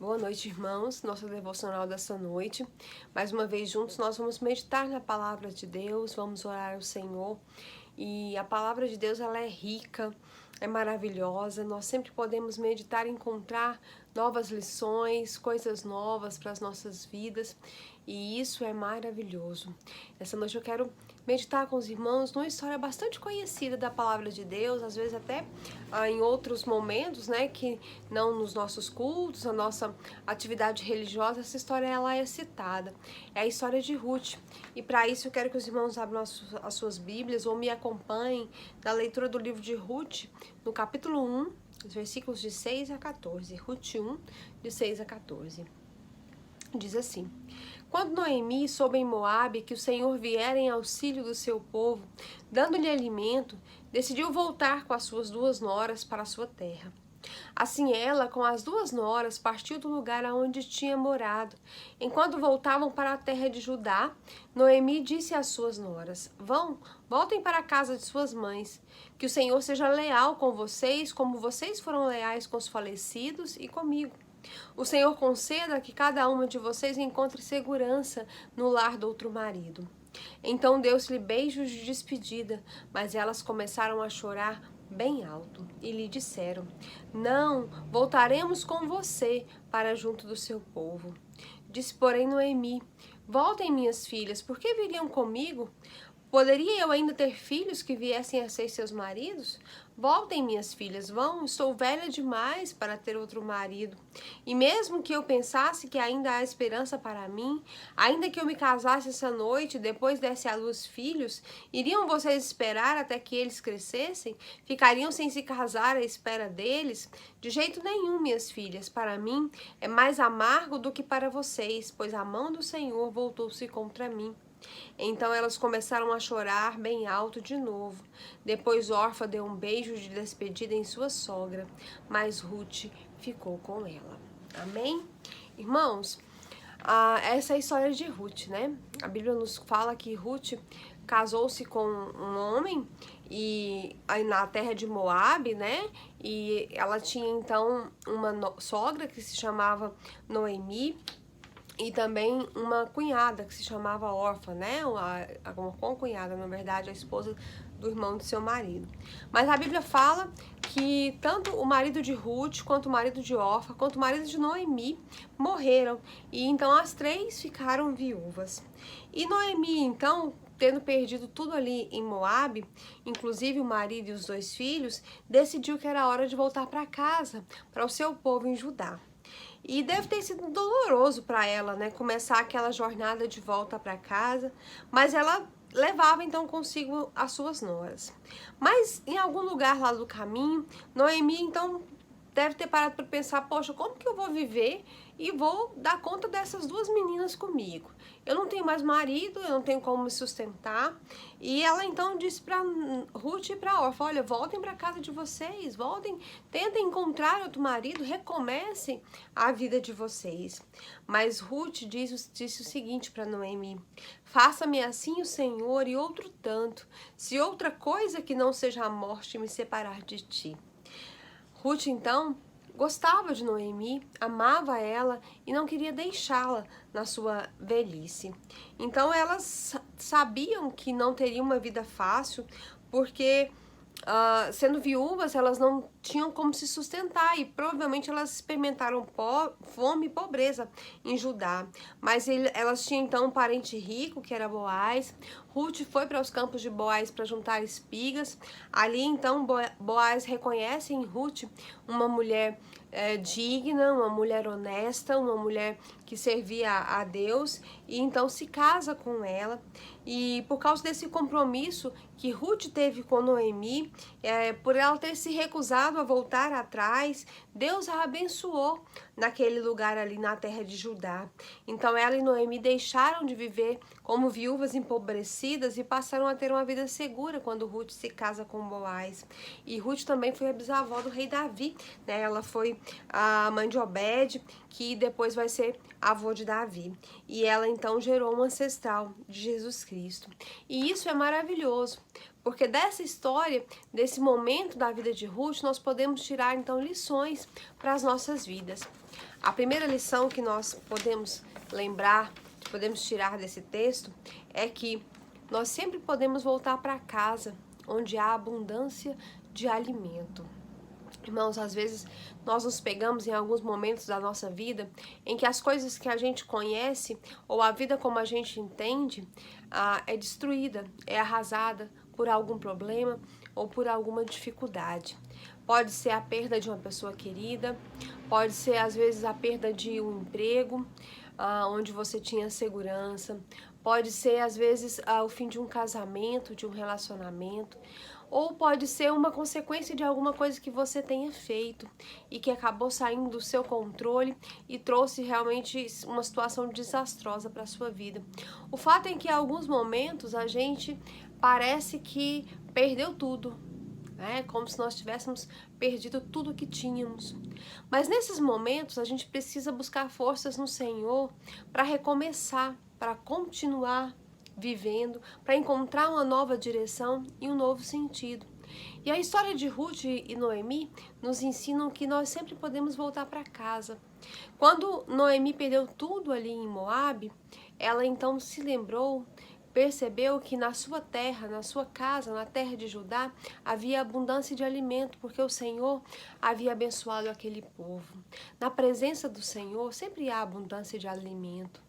Boa noite, irmãos. Nossa devocional dessa noite. Mais uma vez juntos nós vamos meditar na palavra de Deus, vamos orar ao Senhor. E a palavra de Deus, ela é rica, é maravilhosa. Nós sempre podemos meditar e encontrar novas lições, coisas novas para as nossas vidas. E isso é maravilhoso. Essa noite eu quero meditar com os irmãos numa história bastante conhecida da palavra de Deus, às vezes até em outros momentos, né, que não nos nossos cultos, a nossa atividade religiosa, essa história ela é citada. É a história de Ruth. E para isso eu quero que os irmãos abram as suas Bíblias ou me acompanhem na leitura do livro de Ruth, no capítulo 1, os versículos de 6 a 14. Ruth 1, de 6 a 14. Diz assim: Quando Noemi soube em Moabe que o Senhor viera em auxílio do seu povo, dando-lhe alimento, decidiu voltar com as suas 2 noras para a sua terra. Assim ela, com as 2 noras, partiu do lugar aonde tinha morado. Enquanto voltavam para a terra de Judá, Noemi disse às suas noras: voltem para a casa de suas mães. Que o Senhor seja leal com vocês, como vocês foram leais com os falecidos e comigo. O Senhor conceda que cada uma de vocês encontre segurança no lar do outro marido. Então deu-lhe beijos de despedida, mas elas começaram a chorar bem alto e lhe disseram: Não, voltaremos com você para junto do seu povo. Disse, porém, Noemi: Voltem, minhas filhas, por que viriam comigo? Poderia eu ainda ter filhos que viessem a ser seus maridos? Voltem, minhas filhas, vão, estou velha demais para ter outro marido. E mesmo que eu pensasse que ainda há esperança para mim, ainda que eu me casasse essa noite e depois desse à luz filhos, iriam vocês esperar até que eles crescessem? Ficariam sem se casar à espera deles? De jeito nenhum, minhas filhas, para mim é mais amargo do que para vocês, pois a mão do Senhor voltou-se contra mim. Então elas começaram a chorar bem alto de novo. Depois Orfa deu um beijo de despedida em sua sogra, mas Ruth ficou com ela. Amém? Irmãos, essa é a história de Ruth, né? A Bíblia nos fala que Ruth casou-se com um homem e aí na terra de Moabe, né? E ela tinha então uma sogra que se chamava Noemi, e também uma cunhada que se chamava Orfa, né? Uma concunhada, na verdade, a esposa do irmão do seu marido. Mas a Bíblia fala que tanto o marido de Ruth, quanto o marido de Orfa, quanto o marido de Noemi morreram. E então as 3 ficaram viúvas. E Noemi, então, tendo perdido tudo ali em Moabe, inclusive o marido e os 2 filhos, decidiu que era hora de voltar para casa, para o seu povo em Judá. E deve ter sido doloroso para ela, né, começar aquela jornada de volta para casa, mas ela levava então consigo as suas noras. Mas em algum lugar lá do caminho, Noemi então deve ter parado para pensar: poxa, como que eu vou viver e vou dar conta dessas 2 meninas comigo? Eu não tenho mais marido, eu não tenho como me sustentar. E ela então disse para Ruth e para Orfa: olha, voltem para casa de vocês, voltem, tentem encontrar outro marido, recomecem a vida de vocês. Mas Ruth disse o seguinte para Noemi: faça-me assim o Senhor e outro tanto, se outra coisa que não seja a morte me separar de ti. Ruth, então, gostava de Noemi, amava ela e não queria deixá-la na sua velhice. Então, elas sabiam que não teriam uma vida fácil, porque sendo viúvas, elas não tinham como se sustentar e provavelmente elas experimentaram fome e pobreza em Judá. Mas elas tinham então um parente rico, que era Boaz. Ruth foi para os campos de Boaz para juntar espigas. Ali então Boaz reconhece em Ruth uma mulher digna, uma mulher honesta, uma mulher que servia a Deus, e então se casa com ela. E por causa desse compromisso que Ruth teve com Noemi, por ela ter se recusado a voltar atrás, Deus a abençoou naquele lugar ali na terra de Judá. Então ela e Noemi deixaram de viver como viúvas empobrecidas e passaram a ter uma vida segura quando Ruth se casa com Boaz. E Ruth também foi a bisavó do rei Davi, né? Ela foi a mãe de Obed, que depois vai ser avô de Davi. E ela então gerou um ancestral de Jesus Cristo. E isso é maravilhoso, porque dessa história, desse momento da vida de Ruth, nós podemos tirar então lições para as nossas vidas. A primeira lição que nós podemos lembrar, que podemos tirar desse texto, é que nós sempre podemos voltar para casa onde há abundância de alimento. Irmãos, às vezes nós nos pegamos em alguns momentos da nossa vida em que as coisas que a gente conhece ou a vida como a gente entende é destruída, é arrasada por algum problema ou por alguma dificuldade. Pode ser a perda de uma pessoa querida, pode ser às vezes a perda de um emprego, onde você tinha segurança, pode ser às vezes o fim de um casamento, de um relacionamento, ou pode ser uma consequência de alguma coisa que você tenha feito e que acabou saindo do seu controle e trouxe realmente uma situação desastrosa para a sua vida. O fato é que em alguns momentos a gente parece que perdeu tudo, né? Como se nós tivéssemos perdido tudo que tínhamos. Mas nesses momentos a gente precisa buscar forças no Senhor para recomeçar, para continuar vivendo, para encontrar uma nova direção e um novo sentido. E a história de Ruth e Noemi nos ensinam que nós sempre podemos voltar para casa. Quando Noemi perdeu tudo ali em Moabe, ela então se lembrou, percebeu que na sua terra, na sua casa, na terra de Judá, havia abundância de alimento, porque o Senhor havia abençoado aquele povo. Na presença do Senhor sempre há abundância de alimento.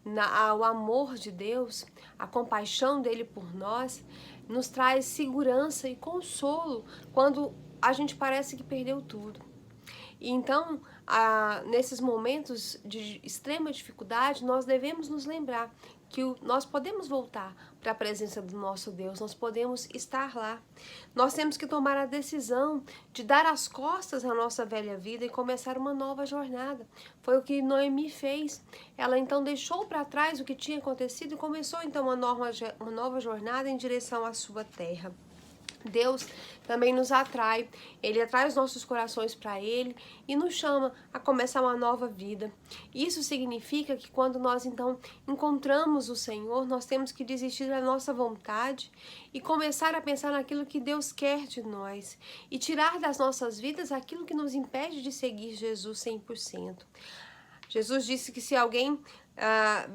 O amor de Deus, a compaixão dele por nós, nos traz segurança e consolo quando a gente parece que perdeu tudo. E então, nesses momentos de extrema dificuldade, nós devemos nos lembrar que nós podemos voltar para a presença do nosso Deus, nós podemos estar lá. Nós temos que tomar a decisão de dar as costas à nossa velha vida e começar uma nova jornada. Foi o que Noemi fez. Ela então deixou para trás o que tinha acontecido e começou então uma nova jornada em direção à sua terra. Deus também nos atrai, Ele atrai os nossos corações para Ele e nos chama a começar uma nova vida. Isso significa que quando nós então encontramos o Senhor, nós temos que desistir da nossa vontade e começar a pensar naquilo que Deus quer de nós e tirar das nossas vidas aquilo que nos impede de seguir Jesus 100%. Jesus disse que se alguém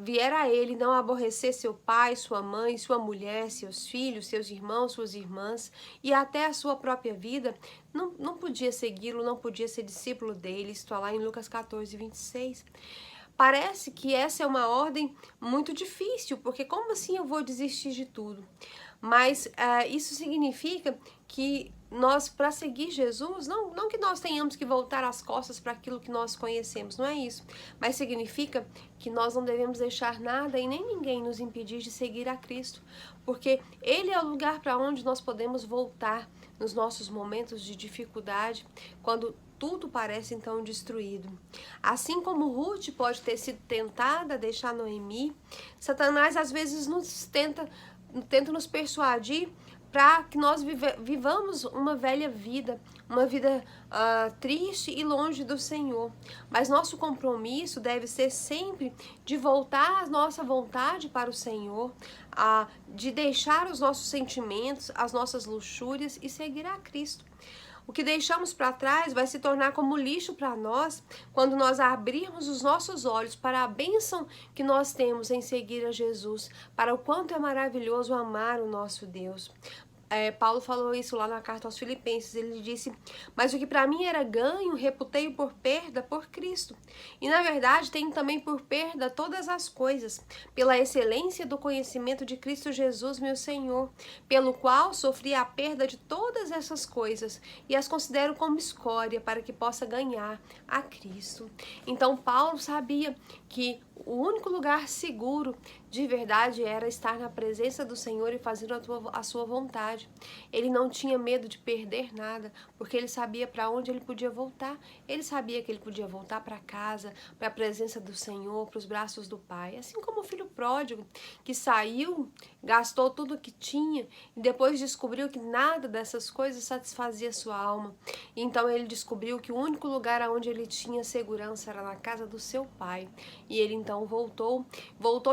vier a ele não aborrecer seu pai, sua mãe, sua mulher, seus filhos, seus irmãos, suas irmãs e até a sua própria vida, não podia segui-lo, não podia ser discípulo dele. Isso está lá em Lucas 14, 26. Parece que essa é uma ordem muito difícil, porque como assim eu vou desistir de tudo? Mas isso significa que nós, para seguir Jesus, não que nós tenhamos que voltar as costas para aquilo que nós conhecemos, não é isso. Mas significa que nós não devemos deixar nada e nem ninguém nos impedir de seguir a Cristo, porque Ele é o lugar para onde nós podemos voltar nos nossos momentos de dificuldade, quando tudo parece então destruído. Assim como Ruth pode ter sido tentada a deixar Noemi, Satanás às vezes tenta nos persuadir para que nós vivamos uma velha vida, uma vida triste e longe do Senhor. Mas nosso compromisso deve ser sempre de voltar a nossa vontade para o Senhor, de deixar os nossos sentimentos, as nossas luxúrias e seguir a Cristo. O que deixamos para trás vai se tornar como lixo para nós quando nós abrirmos os nossos olhos para a bênção que nós temos em seguir a Jesus, para o quanto é maravilhoso amar o nosso Deus. Paulo falou isso lá na carta aos Filipenses. Ele disse: mas o que para mim era ganho, reputei por perda por Cristo. E na verdade tenho também por perda todas as coisas, pela excelência do conhecimento de Cristo Jesus, meu Senhor, pelo qual sofri a perda de todas essas coisas e as considero como escória para que possa ganhar a Cristo. Então Paulo sabia que o único lugar seguro de verdade era estar na presença do Senhor e fazendo a sua vontade. Ele não tinha medo de perder nada, porque ele sabia para onde ele podia voltar. Ele sabia que ele podia voltar para casa, para a presença do Senhor, para os braços do Pai. Assim como o filho pródigo, que saiu, gastou tudo o que tinha e depois descobriu que nada dessas coisas satisfazia sua alma. Então ele descobriu que o único lugar onde ele tinha segurança era na casa do seu pai. E ele então voltou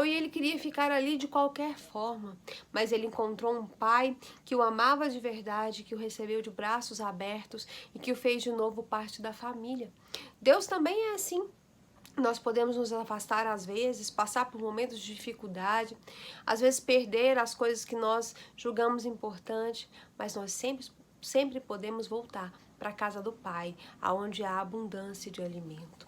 e ele queria ficar ali de qualquer forma, mas ele encontrou um pai que o amava de verdade, que o recebeu de braços abertos e que o fez de novo parte da família. Deus também é assim. Nós podemos nos afastar às vezes, passar por momentos de dificuldade, às vezes perder as coisas que nós julgamos importantes, mas nós sempre podemos voltar para a casa do Pai, aonde há abundância de alimento.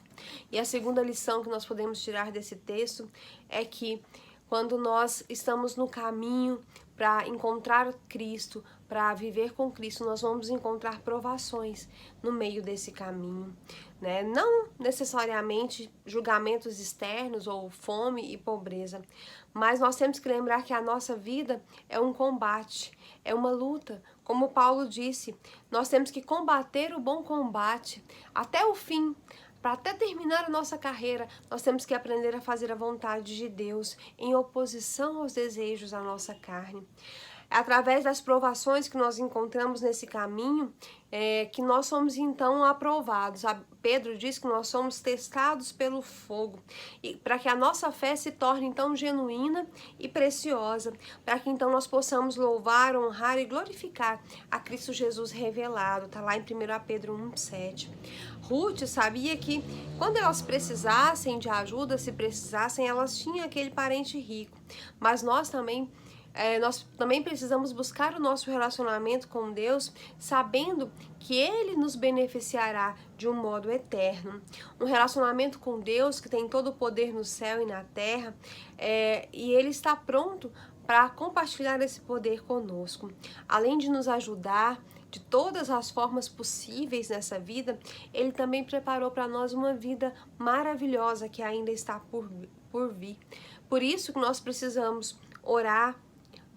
E a segunda lição que nós podemos tirar desse texto é que quando nós estamos no caminho para encontrar Cristo, para viver com Cristo, nós vamos encontrar provações no meio desse caminho, né? Não necessariamente julgamentos externos ou fome e pobreza, mas nós temos que lembrar que a nossa vida é um combate, é uma luta. Como Paulo disse, nós temos que combater o bom combate até o fim. Para até terminar a nossa carreira, nós temos que aprender a fazer a vontade de Deus em oposição aos desejos da nossa carne. É através das provações que nós encontramos nesse caminho que nós somos então aprovados. Pedro diz que nós somos testados pelo fogo, e para que a nossa fé se torne então genuína e preciosa, para que então nós possamos louvar, honrar e glorificar a Cristo Jesus revelado. Está lá em 1 Pedro 1,7. Ruth sabia que quando elas precisassem de ajuda, se precisassem, elas tinham aquele parente rico, mas nós também precisamos buscar o nosso relacionamento com Deus, sabendo que Ele nos beneficiará de um modo eterno. Um relacionamento com Deus que tem todo o poder no céu e na terra, e Ele está pronto para compartilhar esse poder conosco. Além de nos ajudar de todas as formas possíveis nessa vida, Ele também preparou para nós uma vida maravilhosa que ainda está por vir. Por isso que nós precisamos orar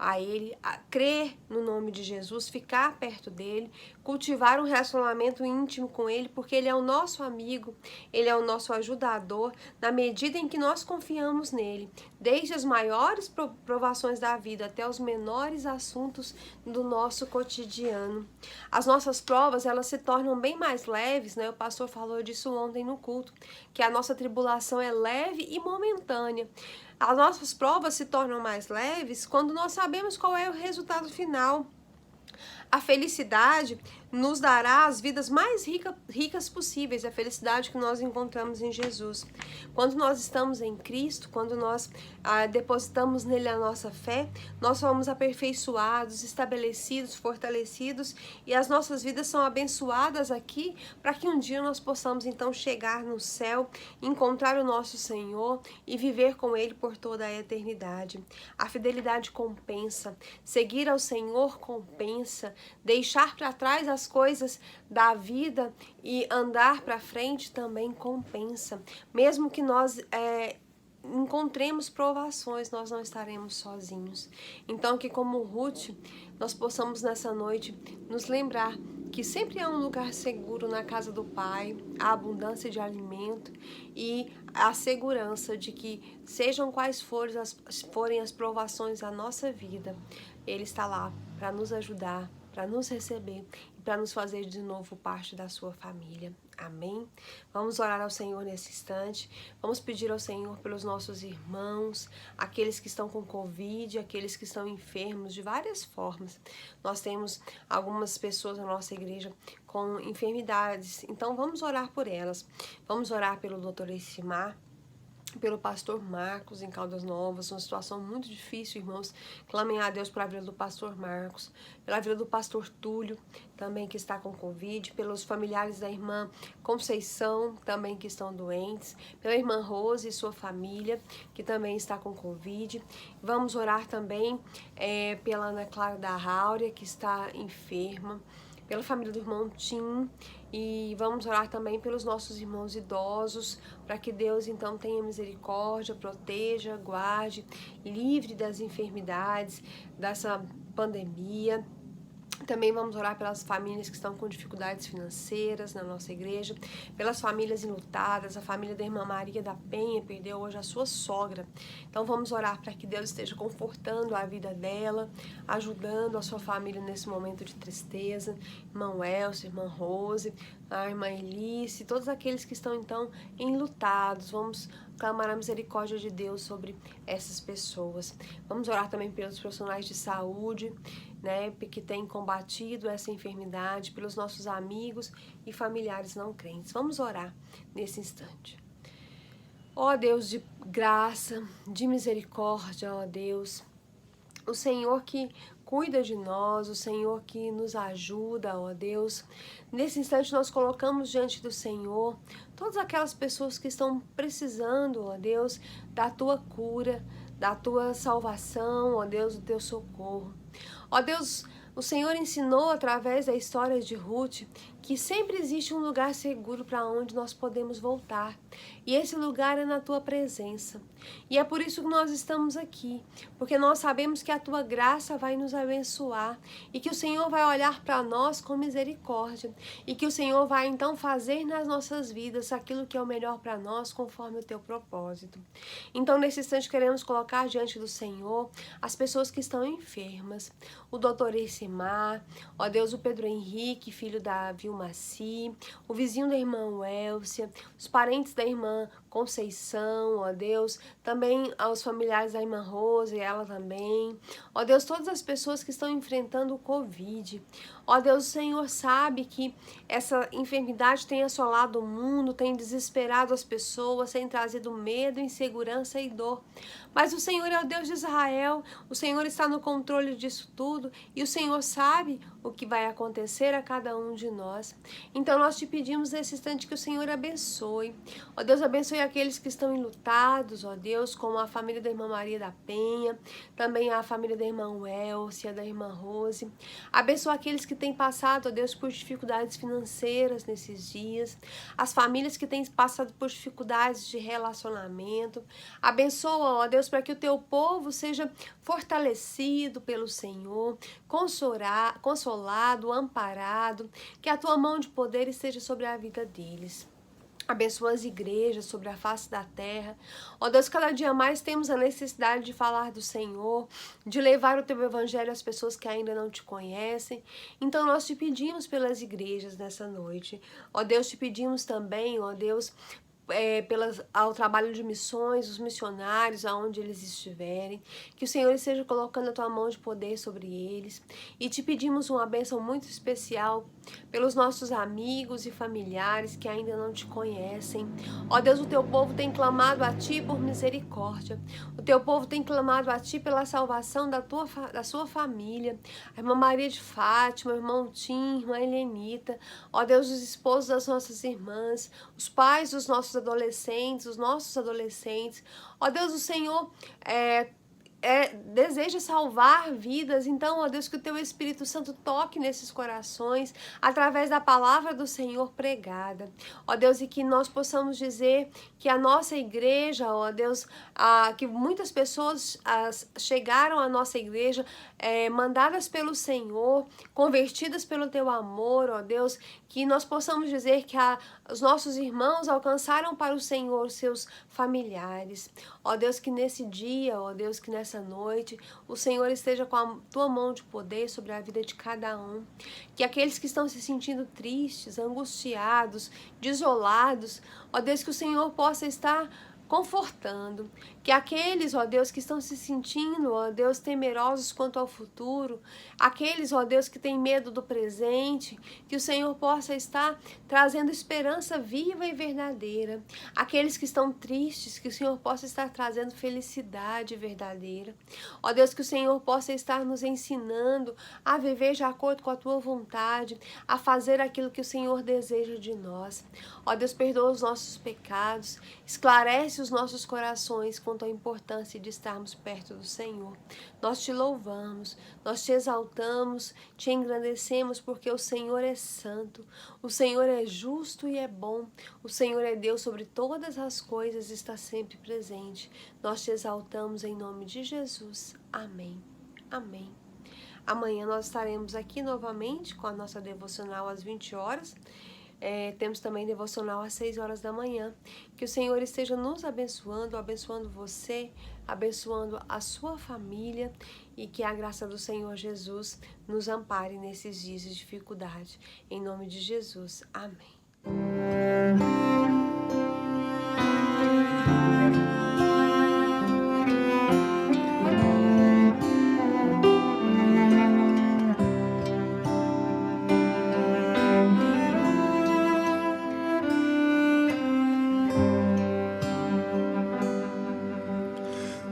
a Ele, a crer no nome de Jesus, ficar perto dEle, cultivar um relacionamento íntimo com Ele, porque Ele é o nosso amigo, Ele é o nosso ajudador, na medida em que nós confiamos nele, desde as maiores provações da vida até os menores assuntos do nosso cotidiano. As nossas provas, elas se tornam bem mais leves, né? O pastor falou disso ontem no culto, que a nossa tribulação é leve e momentânea. As nossas provas se tornam mais leves quando nós sabemos qual é o resultado final. A felicidade nos dará as vidas mais ricas possíveis, a felicidade que nós encontramos em Jesus. Quando nós estamos em Cristo, quando nós depositamos nele a nossa fé, nós somos aperfeiçoados, estabelecidos, fortalecidos, e as nossas vidas são abençoadas aqui, para que um dia nós possamos então chegar no céu, encontrar o nosso Senhor e viver com Ele por toda a eternidade. A fidelidade compensa, seguir ao Senhor compensa, deixar para trás as coisas da vida e andar para frente também compensa. Mesmo que nós encontremos provações, nós não estaremos sozinhos. Então, que como Ruth, nós possamos nessa noite nos lembrar que sempre há um lugar seguro na casa do Pai, a abundância de alimento e a segurança de que, sejam quais forem as provações da nossa vida, Ele está lá para nos ajudar, para nos receber e para nos fazer de novo parte da sua família. Amém? Vamos orar ao Senhor nesse instante. Vamos pedir ao Senhor pelos nossos irmãos, aqueles que estão com Covid, aqueles que estão enfermos de várias formas. Nós temos algumas pessoas na nossa igreja com enfermidades, então vamos orar por elas. Vamos orar pelo Dr. Estimar, pelo pastor Marcos em Caldas Novas, uma situação muito difícil, irmãos. Clamem a Deus pela vida do pastor Marcos, pela vida do pastor Túlio, também que está com Covid, pelos familiares da irmã Conceição, também que estão doentes, pela irmã Rose e sua família, que também está com Covid. Vamos orar também pela Ana Clara da Áurea, que está enferma, pela família do irmão Tim E vamos orar também pelos nossos irmãos idosos, para que Deus então tenha misericórdia, proteja, guarde, livre das enfermidades, dessa pandemia. Também vamos orar pelas famílias que estão com dificuldades financeiras na nossa igreja, pelas famílias enlutadas. A família da irmã Maria da Penha perdeu hoje a sua sogra. Então vamos orar para que Deus esteja confortando a vida dela, ajudando a sua família nesse momento de tristeza. Irmão Elcio, irmã Rose, a irmã Elice, todos aqueles que estão então enlutados. Vamos clamar a misericórdia de Deus sobre essas pessoas. Vamos orar também pelos profissionais de saúde, né, que têm combatido essa enfermidade, pelos nossos amigos e familiares não crentes. Vamos orar nesse instante. Ó Deus de graça, de misericórdia, ó Deus, o Senhor que cuida de nós, o Senhor que nos ajuda, ó Deus. Nesse instante nós colocamos diante do Senhor todas aquelas pessoas que estão precisando, ó Deus, da Tua cura, da Tua salvação, ó Deus, do Teu socorro. Ó Deus, o Senhor ensinou através da história de Ruth que sempre existe um lugar seguro para onde nós podemos voltar. E esse lugar é na Tua presença. E é por isso que nós estamos aqui, porque nós sabemos que a Tua graça vai nos abençoar e que o Senhor vai olhar para nós com misericórdia e que o Senhor vai então fazer nas nossas vidas aquilo que é o melhor para nós conforme o Teu propósito. Então nesse instante queremos colocar diante do Senhor as pessoas que estão enfermas, o doutor Ercimar, ó Deus, o Pedro Henrique, filho da Vilmaci, o vizinho da irmã Elcia, os parentes da irmã Conceição, ó Deus, também aos familiares da irmã Rosa e ela também, ó Deus, todas as pessoas que estão enfrentando o Covid, ó Deus, o Senhor sabe que essa enfermidade tem assolado o mundo, tem desesperado as pessoas, tem trazido medo, insegurança e dor, mas o Senhor é o Deus de Israel, o Senhor está no controle disso tudo e o Senhor sabe o que vai acontecer a cada um de nós. Então nós te pedimos nesse instante que o Senhor abençoe. Ó Deus, abençoe aqueles que estão enlutados, ó Deus, como a família da irmã Maria da Penha, também a família da irmã Elcia, da irmã Rose. Abençoa aqueles que têm passado, ó Deus, por dificuldades financeiras nesses dias, as famílias que têm passado por dificuldades de relacionamento. Abençoa, ó Deus, para que o teu povo seja fortalecido pelo Senhor, consolado, amparado, que a tua mão de poder esteja sobre a vida deles. Abençoa as igrejas sobre a face da terra. Ó Deus, cada dia mais temos a necessidade de falar do Senhor, de levar o teu evangelho às pessoas que ainda não te conhecem. Então nós te pedimos pelas igrejas nessa noite. Ó Deus, te pedimos também, ó Deus, ao trabalho de missões, os missionários, aonde eles estiverem, que o Senhor esteja colocando a tua mão de poder sobre eles, e te pedimos uma bênção muito especial pelos nossos amigos e familiares que ainda não te conhecem. Ó Deus, o teu povo tem clamado a ti por misericórdia, o teu povo tem clamado a ti pela salvação da sua família, a irmã Maria de Fátima, o irmão Tim, a irmã Helenita, ó Deus, os esposos das nossas irmãs, os pais dos nossos adolescentes, os nossos adolescentes. Ó Deus, o Senhor deseja salvar vidas. Então, ó Deus, que o teu Espírito Santo toque nesses corações através da palavra do Senhor pregada. Ó Deus, e que nós possamos dizer que a nossa igreja, ó Deus, que muitas pessoas chegaram à nossa igreja mandadas pelo Senhor, convertidas pelo teu amor, ó Deus, que nós possamos dizer que os nossos irmãos alcançaram para o Senhor seus familiares. Ó Deus, que nesse dia, ó Deus, que nessa noite, o Senhor esteja com a tua mão de poder sobre a vida de cada um. Que aqueles que estão se sentindo tristes, angustiados, desolados, ó Deus, que o Senhor possa estar confortando, que aqueles, ó Deus, que estão se sentindo, ó Deus, temerosos quanto ao futuro, aqueles, ó Deus, que têm medo do presente, que o Senhor possa estar trazendo esperança viva e verdadeira, aqueles que estão tristes, que o Senhor possa estar trazendo felicidade verdadeira, ó Deus, que o Senhor possa estar nos ensinando a viver de acordo com a tua vontade, a fazer aquilo que o Senhor deseja de nós, ó Deus, perdoa os nossos pecados, esclarece aquece os nossos corações quanto à importância de estarmos perto do Senhor. Nós te louvamos, nós te exaltamos, te engrandecemos, porque o Senhor é santo, o Senhor é justo e é bom, o Senhor é Deus sobre todas as coisas, está sempre presente. Nós te exaltamos em nome de Jesus. Amém. Amém. Amanhã nós estaremos aqui novamente com a nossa devocional às 20 horas. Temos também devocional às 6 horas da manhã. Que o Senhor esteja nos abençoando, abençoando você, abençoando a sua família, e que a graça do Senhor Jesus nos ampare nesses dias de dificuldade. Em nome de Jesus. Amém.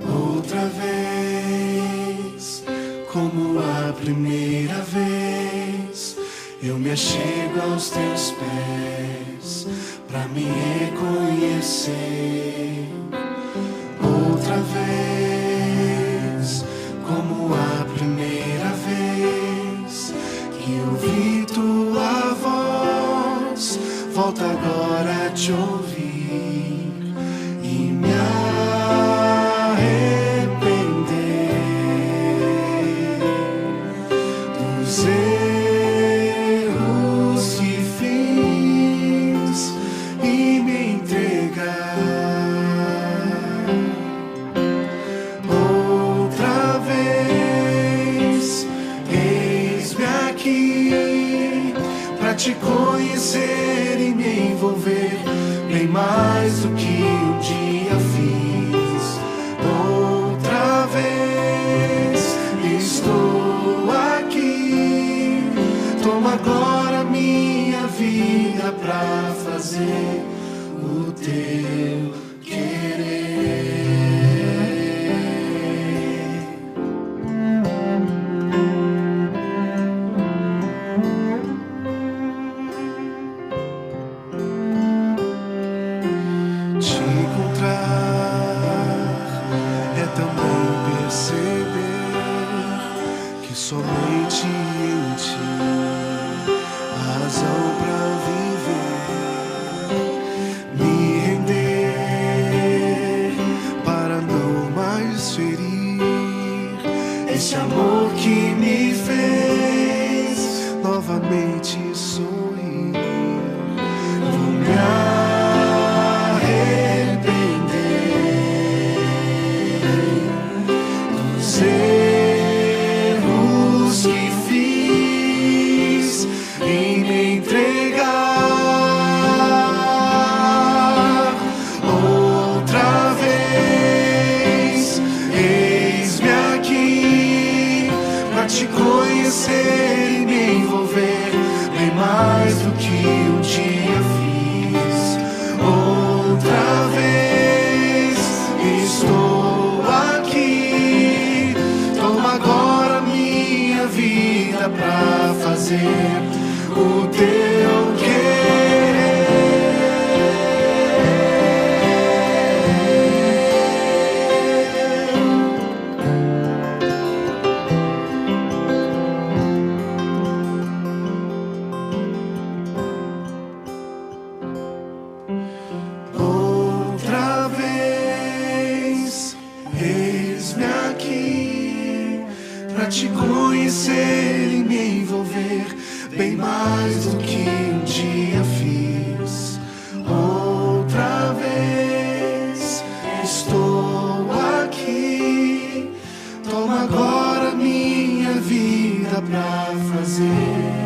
Outra vez, como a primeira vez, eu me achego aos teus pés pra me reconhecer. Outra vez, como a primeira vez que ouvi tua voz, volto agora a te ouvir e me erros que fiz e me entregar outra vez. Eis-me aqui pra te conhecer e me envolver bem mais do que um dia fiz. Outra vez estou aqui. Toma agora minha vida pra fazer o teu querer. Te encontrar é também perceber que somente em ti razão pra viver, me render para não mais ferir esse amor que me fez novamente sorrir. Vou me arrepender dos erros que fiz e me entregar outra vez. Eis-me aqui pra te conhecer e me envolver bem mais do que um dia fiz. Outra vez estou aqui. Toma agora minha vida pra fazer o teu querer. Outra vez, eis-me aqui pra te conhecer e me envolver bem mais do que um dia fiz. Outra vez estou aqui. Toma agora minha vida pra fazer